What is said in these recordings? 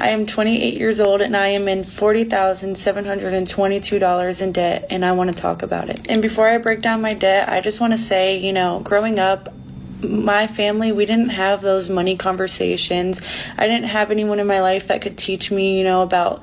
I am 28 years old and I am in $40,722 in debt, and I want to talk about it. And before I break down my debt, I just want to say, growing up, my family, we didn't have those money conversations. I didn't have anyone in my life that could teach me, about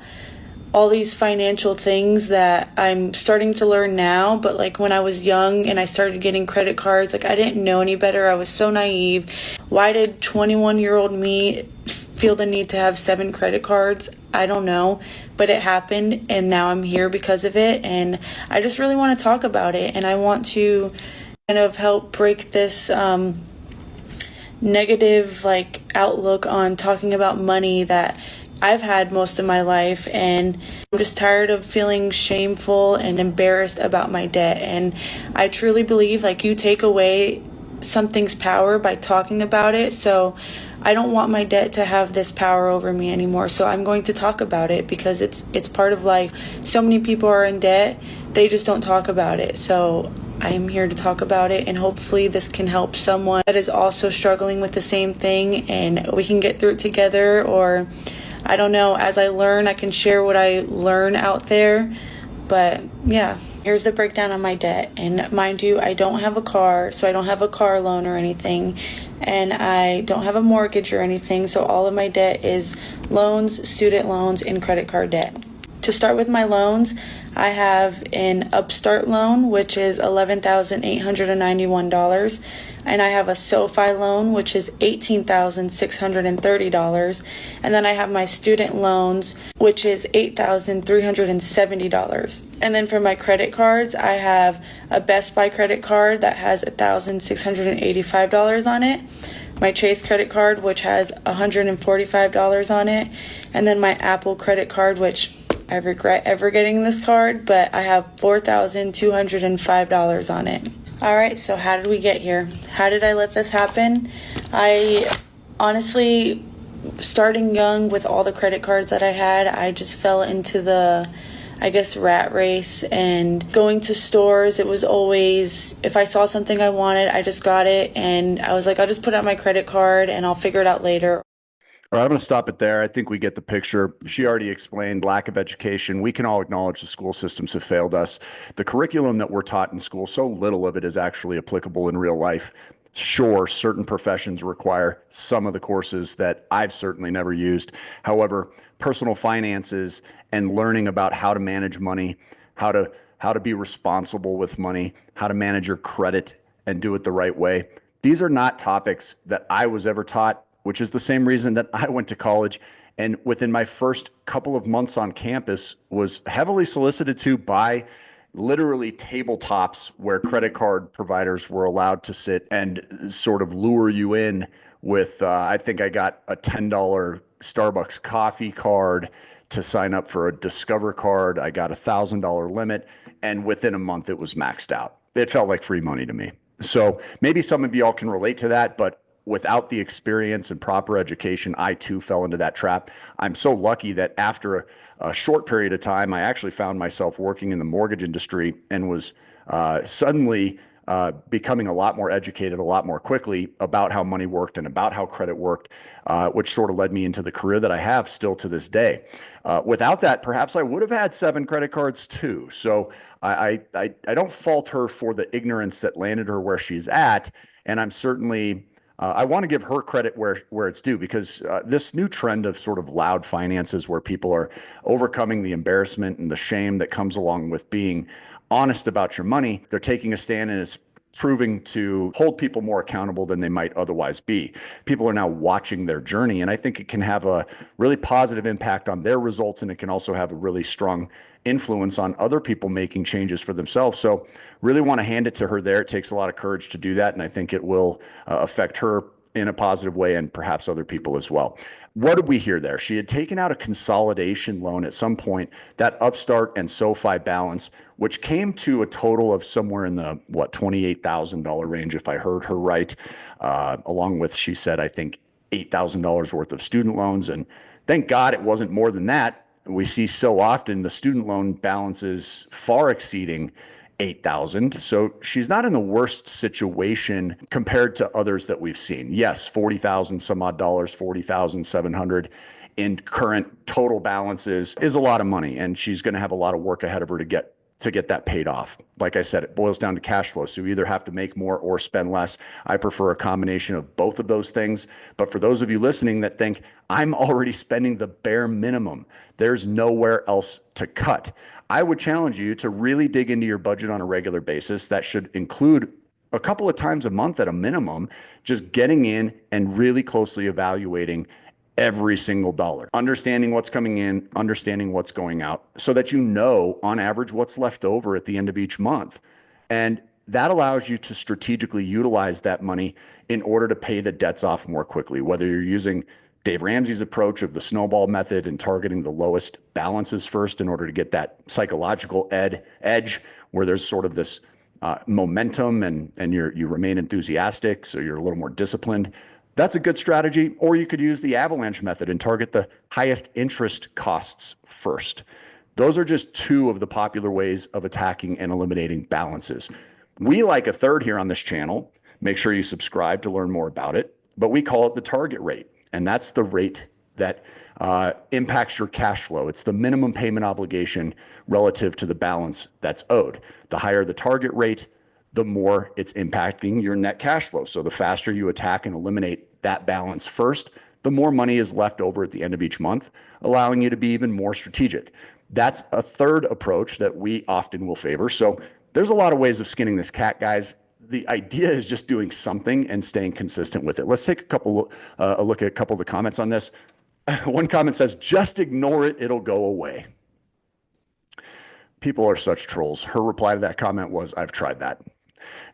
all these financial things that I'm starting to learn now. But like when I was young and I started getting credit cards, like I didn't know any better. I was so naive. Why did 21-year-old me feel the need to have 7 credit cards? I don't know, but it happened and now I'm here because of it. And I just really want to talk about it, and I want to kind of help break this negative outlook on talking about money that I've had most of my life. And I'm just tired of feeling shameful and embarrassed about my debt. And I truly believe you take away something's power by talking about it. So I don't want my debt to have this power over me anymore. So I'm going to talk about it because it's part of life. So many people are in debt, they just don't talk about it. So I am here to talk about it, and hopefully this can help someone that is also struggling with the same thing, and we can get through it together. Or I don't know, as I learn, I can share what I learn out there. But yeah, here's the breakdown on my debt. And mind you, I don't have a car, so I don't have a car loan or anything. And I don't have a mortgage or anything. So all of my debt is loans, student loans, and credit card debt. To start with my loans, I have an Upstart loan, which is $11,891. And I have a SoFi loan, which is $18,630. And then I have my student loans, which is $8,370. And then for my credit cards, I have a Best Buy credit card that has $1,685 on it. My Chase credit card, which has $145 on it. And then my Apple credit card, which I regret ever getting this card, but I have $4,205 on it. All right, so how did we get here? How did I let this happen? I honestly, starting young with all the credit cards that I had, I just fell into the, rat race. And going to stores, it was always, if I saw something I wanted, I just got it. And I was like, I'll just put out my credit card and I'll figure it out later. All right, I'm going to stop it there. I think we get the picture. She already explained lack of education. We can all acknowledge the school systems have failed us. The curriculum that we're taught in school, so little of it is actually applicable in real life. Sure, certain professions require some of the courses that I've certainly never used. However, personal finances and learning about how to manage money, how to be responsible with money, how to manage your credit and do it the right way. These are not topics that I was ever taught, which is the same reason that I went to college, and within my first couple of months on campus was heavily solicited to by literally tabletops where credit card providers were allowed to sit and sort of lure you in with, I think I got a $10 Starbucks coffee card to sign up for a Discover card. I got $1,000 limit, and within a month it was maxed out. It felt like free money to me. So maybe some of y'all can relate to that, but without the experience and proper education, I too fell into that trap. I'm so lucky that after a short period of time, I actually found myself working in the mortgage industry and was suddenly becoming a lot more educated a lot more quickly about how money worked and about how credit worked, which sort of led me into the career that I have still to this day. Without that, perhaps I would have had 7 credit cards too. So I don't fault her for the ignorance that landed her where she's at. And I'm certainly I want to give her credit where it's due, because this new trend of sort of loud finances where people are overcoming the embarrassment and the shame that comes along with being honest about your money, they're taking a stand, and it's proving to hold people more accountable than they might otherwise be. People are now watching their journey, and I think it can have a really positive impact on their results, and it can also have a really strong influence on other people making changes for themselves. So really want to hand it to her there. It takes a lot of courage to do that, and I think it will affect her in a positive way and perhaps other people as well. What did we hear there? She had taken out a consolidation loan at some point, that Upstart and SoFi balance, which came to a total of somewhere in the, $28,000 range, if I heard her right, along with, she said, I think, $8,000 worth of student loans. And thank God it wasn't more than that. We see so often the student loan balances far exceeding 8,000. So she's not in the worst situation compared to others that we've seen. Yes, 40,000 some odd dollars, 40,700 in current total balances is a lot of money, and she's going to have a lot of work ahead of her to get that paid off. Like I said, it boils down to cash flow. So you either have to make more or spend less. I prefer a combination of both of those things. But for those of you listening that think, I'm already spending the bare minimum, there's nowhere else to cut, I would challenge you to really dig into your budget on a regular basis. That should include a couple of times a month at a minimum, just getting in and really closely evaluating every single dollar, understanding what's coming in, understanding what's going out, so that you know on average what's left over at the end of each month. And that allows you to strategically utilize that money in order to pay the debts off more quickly, whether you're using Dave Ramsey's approach of the snowball method and targeting the lowest balances first in order to get that psychological edge where there's sort of this momentum and you remain enthusiastic, so you're a little more disciplined. That's a good strategy. Or you could use the avalanche method and target the highest interest costs first. Those are just two of the popular ways of attacking and eliminating balances. We like a third here on this channel. Make sure you subscribe to learn more about it. But we call it the target rate. And that's the rate that impacts your cash flow. It's the minimum payment obligation relative to the balance that's owed. The higher the target rate, the more it's impacting your net cash flow. So the faster you attack and eliminate that balance first, the more money is left over at the end of each month, allowing you to be even more strategic. That's a third approach that we often will favor. So there's a lot of ways of skinning this cat, guys. The idea is just doing something and staying consistent with it. Let's take a look at a couple of the comments on this. One comment says, just ignore it, it'll go away. People are such trolls. Her reply to that comment was, I've tried that.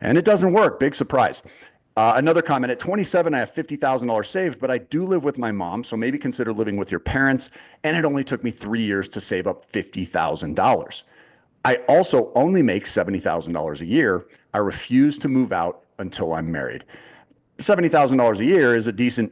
And it doesn't work. Big surprise. Another comment, at 27, I have $50,000 saved, but I do live with my mom, so maybe consider living with your parents. And it only took me 3 years to save up $50,000. I also only make $70,000 a year. I refuse to move out until I'm married. $70,000 a year is a decent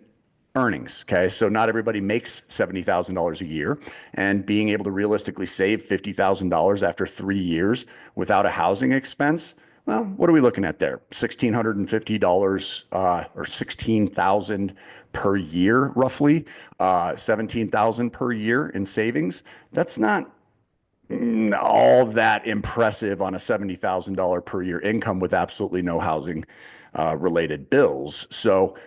earnings. Okay. So not everybody makes $70,000 a year, and being able to realistically save $50,000 after 3 years without a housing expense. Well, what are we looking at there? $1,650 or $16,000 per year, roughly, $17,000 per year in savings. That's not all that impressive on a $70,000 per year income with absolutely no housing related bills. So,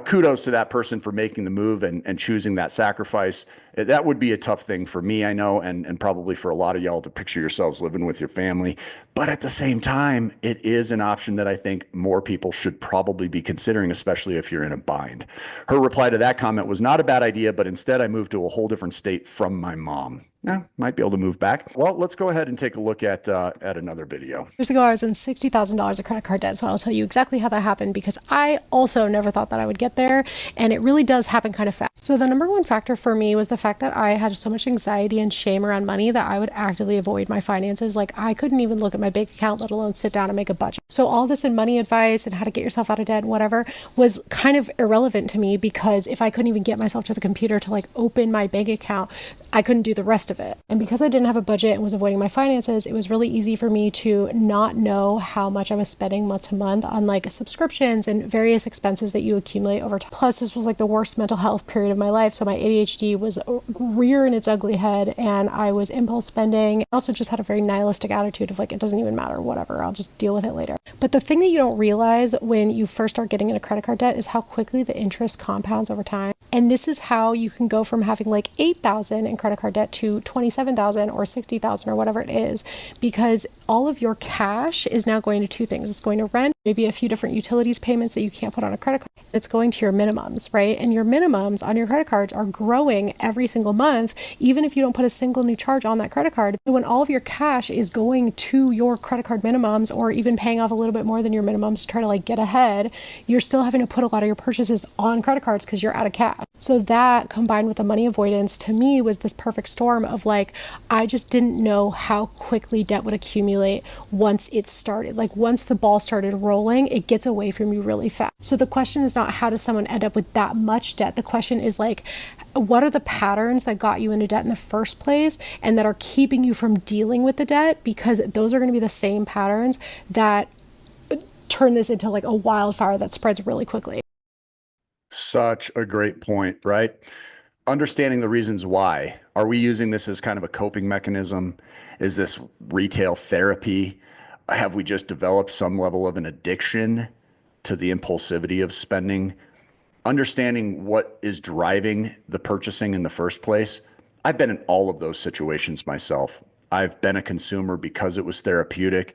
kudos to that person for making the move and choosing that sacrifice. That would be a tough thing for me, I know, and probably for a lot of y'all to picture yourselves living with your family. But at the same time, it is an option that I think more people should probably be considering, especially if you're in a bind. Her reply to that comment was, not a bad idea, but instead I moved to a whole different state from my mom. Might be able to move back. Well, let's go ahead and take a look at another video. Years ago, I was in $60,000 of credit card debt, so I'll tell you exactly how that happened, because I also never thought that I would get there, and it really does happen kind of fast. So the number one factor for me was the fact that I had so much anxiety and shame around money that I would actively avoid my finances. Like, I couldn't even look at my bank account, let alone sit down and make a budget. So all this in money advice and how to get yourself out of debt and whatever was kind of irrelevant to me, because if I couldn't even get myself to the computer to open my bank account, I couldn't do the rest of it. And because I didn't have a budget and was avoiding my finances, it was really easy for me to not know how much I was spending month to month on subscriptions and various expenses that you accumulate over time. Plus, this was the worst mental health period of my life. So my ADHD was rearing its ugly head, and I was impulse spending. I also just had a very nihilistic attitude of it doesn't even matter, whatever, I'll just deal with it later. But the thing that you don't realize when you first start getting into credit card debt is how quickly the interest compounds over time. And this is how you can go from having $8,000 in credit card debt to $27,000 or $60,000 or whatever it is, because all of your cash is now going to two things. It's going to rent, maybe a few different utilities payments that you can't put on a credit card. It's going to your minimums, right? And your minimums on your credit cards are growing every single month, even if you don't put a single new charge on that credit card. So when all of your cash is going to your credit card minimums, or even paying off a little bit more than your minimums to try to get ahead, you're still having to put a lot of your purchases on credit cards because you're out of cash. So that, combined with the money avoidance, to me was this perfect storm of I just didn't know how quickly debt would accumulate once it started. Once the ball started rolling, it gets away from you really fast. So the question is not how does someone end up with that much debt? The question is what are the patterns that got you into debt in the first place and that are keeping you from dealing with the debt? Because those are going to be the same patterns that turn this into a wildfire that spreads really quickly. Such a great point, right? understanding the reasons why. Are we using this as kind of a coping mechanism? Is this retail therapy? Have we just developed some level of an addiction to the impulsivity of spending? Understanding what is driving the purchasing in the first place. I've been in all of those situations myself. I've been a consumer because it was therapeutic.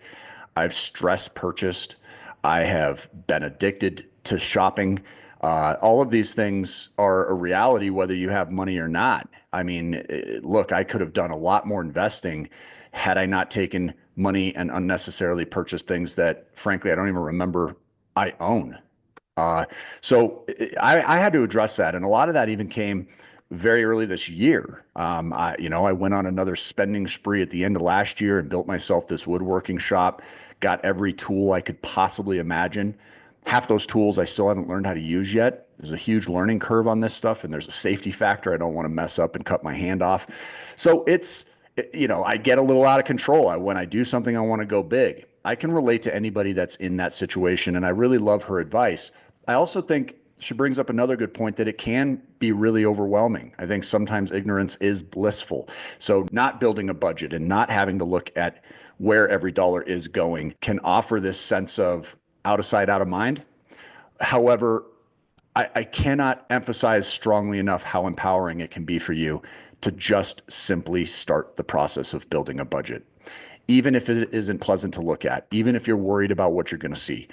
I've stress purchased. I have been addicted to shopping. All of these things are a reality whether you have money or not. I mean, look, I could have done a lot more investing had I not taken money and unnecessarily purchased things that, frankly, I don't even remember I own. So I had to address that. And a lot of that even came very early this year. I went on another spending spree at the end of last year and built myself this woodworking shop, got every tool I could possibly imagine. Half those tools I still haven't learned how to use yet. There's a huge learning curve on this stuff, and there's a safety factor. I don't want to mess up and cut my hand off. So I get a little out of control. When I do something, I want to go big. I can relate to anybody that's in that situation, and I really love her advice. I also think she brings up another good point that it can be really overwhelming. I think sometimes ignorance is blissful. So not building a budget and not having to look at where every dollar is going can offer this sense of out of sight, out of mind. However, I cannot emphasize strongly enough how empowering it can be for you to just simply start the process of building a budget. Even if it isn't pleasant to look at, even if you're worried about what you're going to see.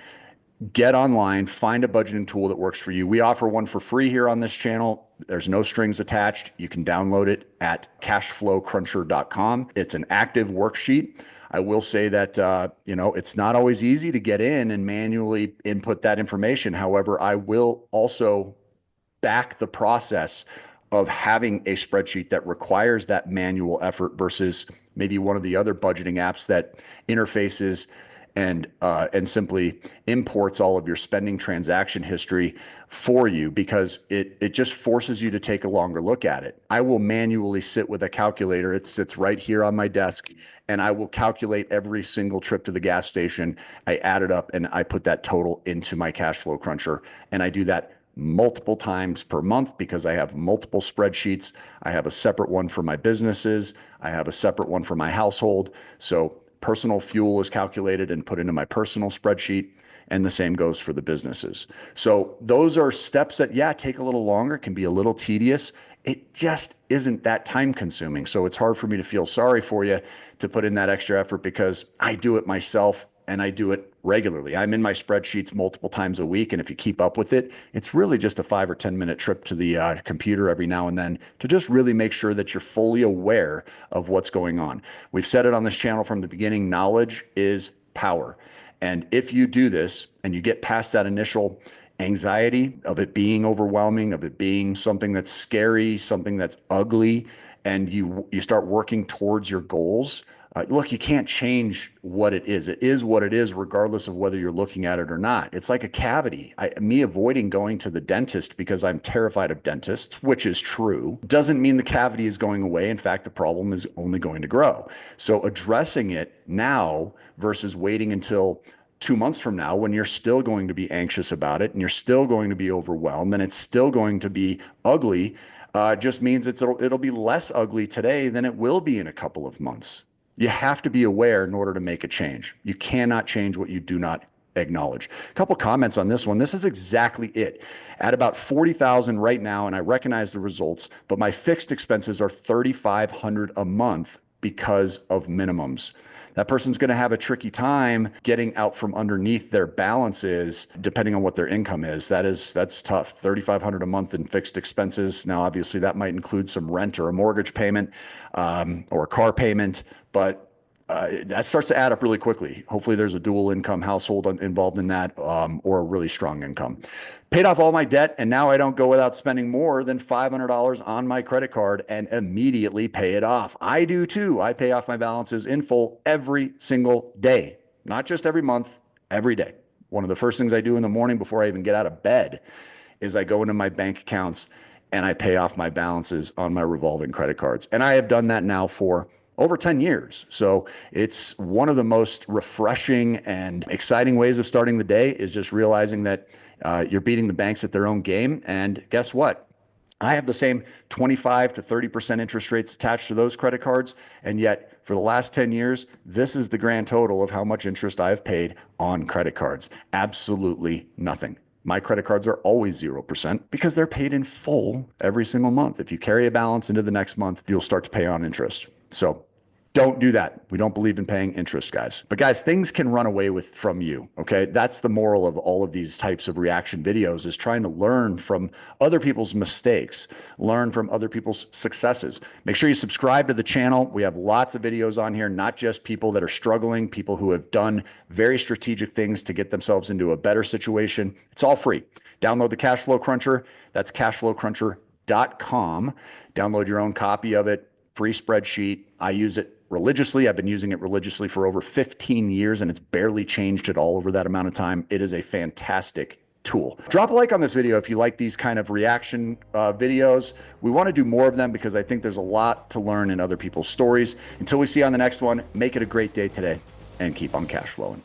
Get online, find a budgeting tool that works for you. We offer one for free here on this channel. There's no strings attached. You can download it at cashflowcruncher.com. It's an active worksheet. I will say that, it's not always easy to get in and manually input that information. However, I will also back the process of having a spreadsheet that requires that manual effort versus maybe one of the other budgeting apps that interfaces and simply imports all of your spending transaction history for you, because it just forces you to take a longer look at it. I will manually sit with a calculator. It sits right here on my desk, and I will calculate every single trip to the gas station. I add it up and I put that total into my cash flow cruncher, and I do that multiple times per month because I have multiple spreadsheets. I have a separate one for my businesses. I have a separate one for my household. So personal fuel is calculated and put into my personal spreadsheet, and the same goes for the businesses. So those are steps that, take a little longer, can be a little tedious. It just isn't that time consuming. So it's hard for me to feel sorry for you to put in that extra effort because I do it myself and I do it regularly. I'm in my spreadsheets multiple times a week. And if you keep up with it, it's really just a 5 or 10 minute trip to the computer every now and then to just really make sure that you're fully aware of what's going on. We've said it on this channel from the beginning, knowledge is power. And if you do this and you get past that initial anxiety of it being overwhelming, of it being something that's scary, something that's ugly, and you start working towards your goals, look, you can't change what it is. It is what it is, regardless of whether you're looking at it or not. It's like a cavity. Me avoiding going to the dentist because I'm terrified of dentists, which is true, doesn't mean the cavity is going away. In fact, the problem is only going to grow. So addressing it now versus waiting until 2 months from now, when you're still going to be anxious about it and you're still going to be overwhelmed and it's still going to be ugly, just means it'll be less ugly today than it will be in a couple of months. You have to be aware in order to make a change. You cannot change what you do not acknowledge. A couple comments on this one. This is exactly it. At about 40,000 right now, and I recognize the results, but my fixed expenses are 3,500 a month because of minimums. That person's going to have a tricky time getting out from underneath their balances, depending on what their income is. That's tough. 3,500 a month in fixed expenses. Now, obviously, that might include some rent or a mortgage payment or a car payment, but that starts to add up really quickly. Hopefully, there's a dual income household involved in that or a really strong income. Paid off all my debt, and now I don't go without spending more than $500 on my credit card and immediately pay it off. I do too. I pay off my balances in full every single day, not just every month, every day. One of the first things I do in the morning before I even get out of bed is I go into my bank accounts and I pay off my balances on my revolving credit cards. And I have done that now for over 10 years. So it's one of the most refreshing and exciting ways of starting the day is just realizing that you're beating the banks at their own game. And guess what? I have the same 25 to 30% interest rates attached to those credit cards. And yet for the last 10 years, this is the grand total of how much interest I've paid on credit cards. Absolutely nothing. My credit cards are always 0% because they're paid in full every single month. If you carry a balance into the next month, you'll start to pay on interest. So don't do that. We don't believe in paying interest, guys. But guys, things can run away from you, okay? That's the moral of all of these types of reaction videos, is trying to learn from other people's mistakes, learn from other people's successes. Make sure you subscribe to the channel. We have lots of videos on here, not just people that are struggling, people who have done very strategic things to get themselves into a better situation. It's all free. Download the Cashflow Cruncher. That's cashflowcruncher.com. Download your own copy of it. Free spreadsheet. I use it religiously. I've been using it religiously for over 15 years, and it's barely changed at all over that amount of time. It is a fantastic tool. Drop a like on this video if you like these kind of reaction videos. We want to do more of them because I think there's a lot to learn in other people's stories. Until we see you on the next one, make it a great day today and keep on cash flowing.